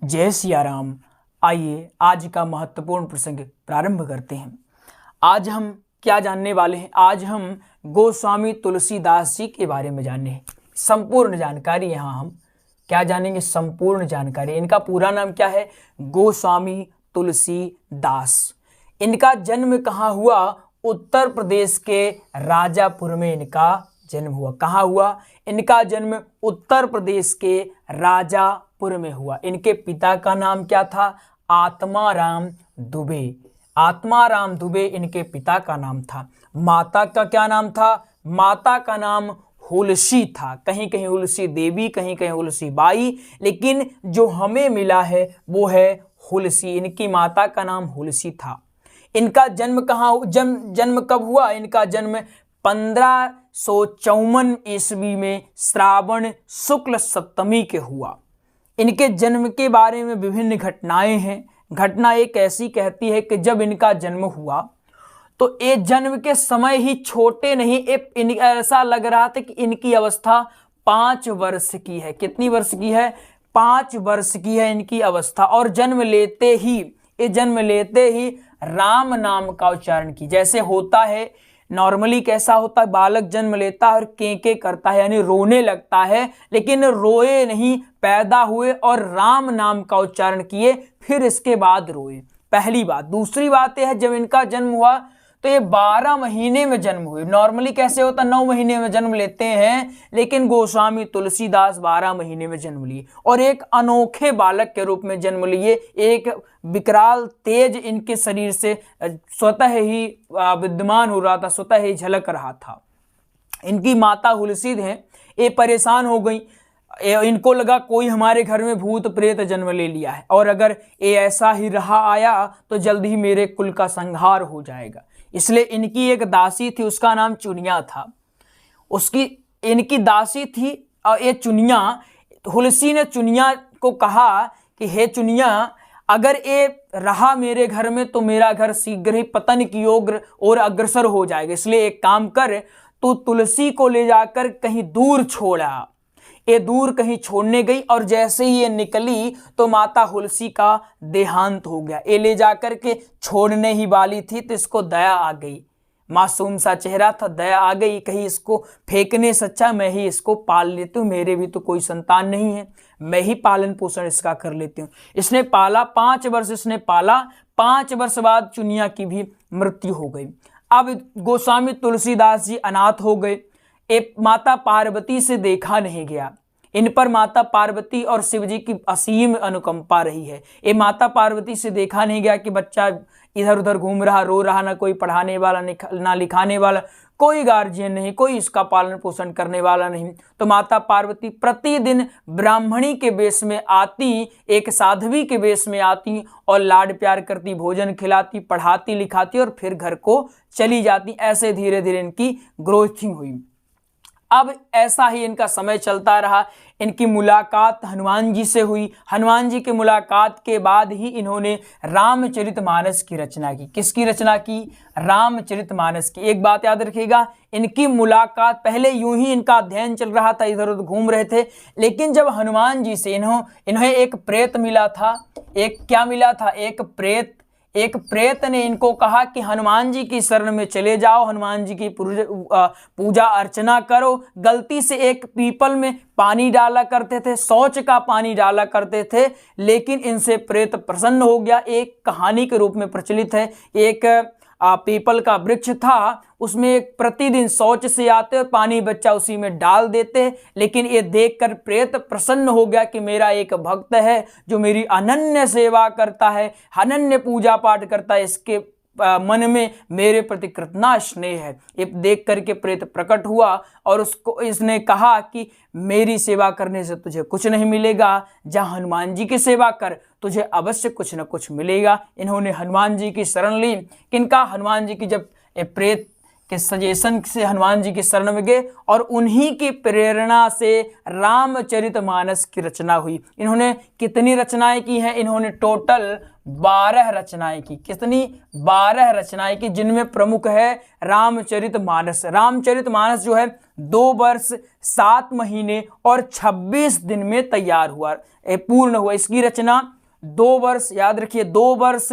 जय सिया राम। आइए आज का महत्वपूर्ण प्रसंग प्रारंभ करते हैं। आज हम क्या जानने वाले हैं? आज हम गोस्वामी तुलसीदास जी के बारे में जानने हैं। संपूर्ण जानकारी यहाँ हम क्या जानेंगे? संपूर्ण जानकारी। इनका पूरा नाम क्या है? गोस्वामी तुलसीदास। इनका जन्म कहाँ हुआ? उत्तर प्रदेश के राजापुर में इनका जन्म हुआ। कहाँ हुआ? इनका जन्म उत्तर प्रदेश के राजापुर में हुआ। इनके पिता का नाम क्या था? आत्माराम दुबे। आत्माराम दुबे इनके पिता का नाम था। माता का क्या नाम था? माता का नाम हुलसी था। कहीं कहीं हुलसी देवी, कहीं कहीं हुलसी बाई, लेकिन जो हमें मिला है वो है हुलसी। इनकी माता का नाम हुलसी था। इनका जन्म कहाँ, जन्म कब हुआ? इनका जन्म 1554 ईस्वी में श्रावण शुक्ल सप्तमी के हुआ। इनके जन्म के बारे में विभिन्न घटनाएं हैं। घटना एक ऐसी कहती है कि जब इनका जन्म हुआ तो ये जन्म के समय ही छोटे नहीं, ऐसा लग रहा था कि इनकी अवस्था 5 वर्ष की है। कितनी वर्ष की है? 5 वर्ष की है इनकी अवस्था। और जन्म लेते ही राम नाम का उच्चारण की। जैसे होता है नॉर्मली, कैसा होता है? बालक जन्म लेता है और कें करता है, यानी रोने लगता है, लेकिन रोए नहीं, पैदा हुए और राम नाम का उच्चारण किए, फिर इसके बाद रोए। पहली बात। दूसरी बात यह है, जब इनका जन्म हुआ तो ये 12 महीने में जन्म हुए। नॉर्मली कैसे होता? 9 महीने में जन्म लेते हैं, लेकिन गोस्वामी तुलसीदास 12 महीने में जन्म लिए और एक अनोखे बालक के रूप में जन्म लिए। एक विकराल तेज इनके शरीर से स्वतः ही विद्यमान हो रहा था, स्वतः ही झलक रहा था। इनकी माता हुलसी हैं, ये परेशान हो गई। इनको लगा कोई हमारे घर में भूत प्रेत जन्म ले लिया है और अगर ये ऐसा ही रहा आया तो जल्द ही मेरे कुल का संहार हो जाएगा। इसलिए इनकी एक दासी थी, उसका नाम चुनिया था। इनकी दासी थी और ये चुनिया, हुलसी ने चुनिया को कहा कि हे चुनिया, अगर ये रहा मेरे घर में तो मेरा घर शीघ्र ही पतन की ओर अग्रसर हो जाएगा। इसलिए एक काम कर, तू तुलसी को ले जाकर कहीं दूर छोड़ा। ये दूर कहीं छोड़ने गई और जैसे ही ये निकली तो माता हुलसी का देहांत हो गया। ये ले जाकर के छोड़ने ही वाली थी तो इसको दया आ गई। मासूम सा चेहरा था, दया आ गई, कहीं इसको फेंकने से अच्छा मैं ही इसको पाल लेती हूँ, मेरे भी तो कोई संतान नहीं है, मैं ही पालन पोषण इसका कर लेती हूँ। इसने पाला, 5 वर्ष इसने पाला। 5 वर्ष बाद चुनिया की भी मृत्यु हो गई। अब गोस्वामी तुलसीदास जी अनाथ हो गए। एक माता पार्वती से देखा नहीं गया। इन पर माता पार्वती और शिव जी की असीम अनुकंपा रही है। ये माता पार्वती से देखा नहीं गया कि बच्चा इधर उधर घूम रहा, रो रहा, ना कोई पढ़ाने वाला, ना लिखाने वाला, कोई गार्जियन नहीं, कोई इसका पालन पोषण करने वाला नहीं। तो माता पार्वती प्रतिदिन ब्राह्मणी के वेश में आती, एक साध्वी के वेश में आती और लाड प्यार करती, भोजन खिलाती, पढ़ाती लिखाती और फिर घर को चली जाती। ऐसे धीरे धीरे इनकी ग्रोथिंग हुई। अब ऐसा ही इनका समय चलता रहा। इनकी मुलाकात हनुमान जी से हुई। हनुमान जी के मुलाकात के बाद ही इन्होंने रामचरितमानस की रचना की। किसकी रचना की? रामचरितमानस की। एक बात याद रखिएगा, इनकी मुलाकात, पहले यूं ही इनका अध्ययन चल रहा था, इधर उधर घूम रहे थे, लेकिन जब हनुमान जी से इन्हें एक प्रेत मिला था। एक क्या मिला था? एक प्रेत ने इनको कहा कि हनुमान जी की शरण में चले जाओ, हनुमान जी की पूजा अर्चना करो। गलती से एक पीपल में पानी डाला करते थे, शौच का पानी डाला करते थे, लेकिन इनसे प्रेत प्रसन्न हो गया। एक कहानी के रूप में प्रचलित है, एक पीपल का वृक्ष था, उसमें प्रतिदिन शौच से आते और पानी बच्चा उसी में डाल देते, लेकिन ये देखकर प्रेत प्रसन्न हो गया कि मेरा एक भक्त है जो मेरी अनन्य सेवा करता है, अनन्य पूजा पाठ करता है, इसके मन में मेरे प्रति कितना स्नेह है। ये देख करके प्रेत प्रकट हुआ और इसने कहा कि मेरी सेवा करने से तुझे कुछ नहीं मिलेगा, जहाँ हनुमान जी की सेवा कर, तुझे अवश्य कुछ न कुछ मिलेगा। इन्होंने हनुमान जी की शरण ली। किनका? हनुमान जी की। जब प्रेत के सजेशन से हनुमान जी की शरण में गए और उन्हीं की प्रेरणा से रामचरितमानस की रचना हुई। इन्होंने कितनी रचनाएं की हैं? इन्होंने टोटल 12 रचनाएं की। कितनी? 12 रचनाएं की, जिनमें प्रमुख है रामचरितमानस। रामचरितमानस जो है 2 वर्ष 7 महीने और 26 दिन में तैयार हुआ, पूर्ण हुआ। इसकी रचना 2 वर्ष, याद रखिए, 2 वर्ष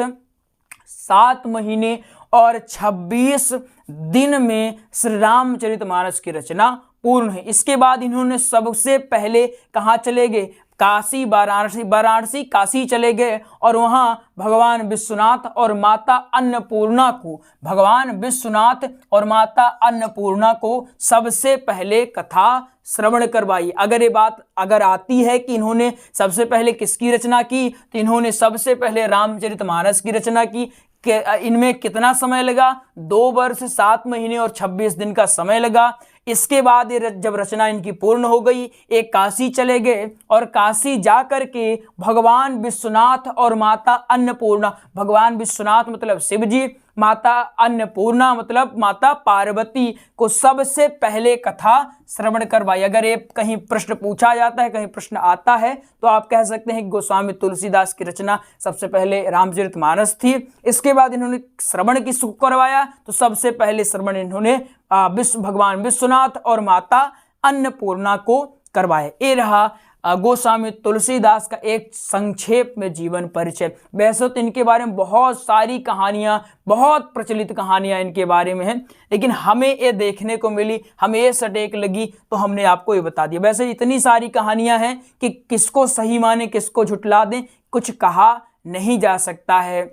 7 महीने और 26 दिन में श्री रामचरितमानस की रचना पूर्ण है। इसके बाद इन्होंने सबसे पहले कहाँ चले गए? काशी, वाराणसी काशी चले गए और वहां भगवान विश्वनाथ और माता अन्नपूर्णा को, भगवान विश्वनाथ और माता अन्नपूर्णा को सबसे पहले कथा श्रवण करवाई। अगर ये बात अगर आती है कि इन्होंने सबसे पहले किसकी रचना की, तो इन्होंने सबसे पहले रामचरितमानस की रचना की। इनमें कितना समय लगा? 2 वर्ष 7 महीने और 26 दिन का समय लगा। इसके बाद ये जब रचना इनकी पूर्ण हो गई, एक काशी चले गए और काशी जाकर के भगवान विश्वनाथ और माता अन्नपूर्णा, भगवान विश्वनाथ मतलब शिव जी, माता अन्नपूर्णा मतलब माता पार्वती को सबसे पहले कथा श्रवण करवाई। अगर ये कहीं प्रश्न पूछा जाता है, कहीं प्रश्न आता है, तो आप कह सकते हैं कि गोस्वामी तुलसीदास की रचना सबसे पहले रामचरितमानस थी। इसके बाद इन्होंने श्रवण किसको करवाया? तो सबसे पहले श्रवण इन्होंने भगवान विश्वनाथ और माता अन्नपूर्णा को करवाया। ये रहा गोस्वामी तुलसीदास का एक संक्षेप में जीवन परिचय। वैसे तो इनके बारे में बहुत सारी कहानियां, बहुत प्रचलित कहानियां इनके बारे में हैं, लेकिन हमें ये देखने को मिली, हमें ये सटीक लगी, तो हमने आपको ये बता दिया। वैसे इतनी सारी कहानियां हैं कि किसको सही माने किसको झुठला दें, कुछ कहा नहीं जा सकता है।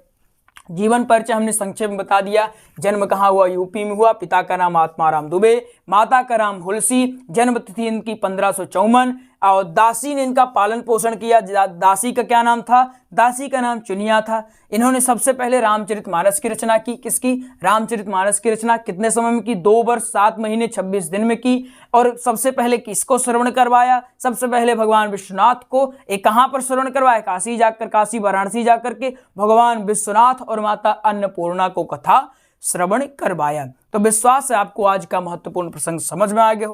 जीवन परिचय हमने संक्षेप में बता दिया। जन्म कहाँ हुआ? यूपी में हुआ। पिता का नाम आत्माराम दुबे, माता का नाम हुलसी, जन्म तिथि इनकी 1554 और दासी ने इनका पालन पोषण किया। दासी का क्या नाम था? दासी का नाम चुनिया था। इन्होंने सबसे पहले रामचरितमानस की रचना की। किसकी? रामचरितमानस की रचना कितने समय में की? 2 वर्ष 7 महीने 26 दिन में की। और सबसे पहले किसको श्रवण करवाया? सबसे पहले भगवान विश्वनाथ को। एक कहाँ पर श्रवण करवाया? काशी जाकर, काशी वाराणसी जाकर के भगवान विश्वनाथ और माता अन्नपूर्णा को कथा श्रवण करवाया। तो विश्वास है आपको आज का महत्वपूर्ण प्रसंग समझ में आ गया हो।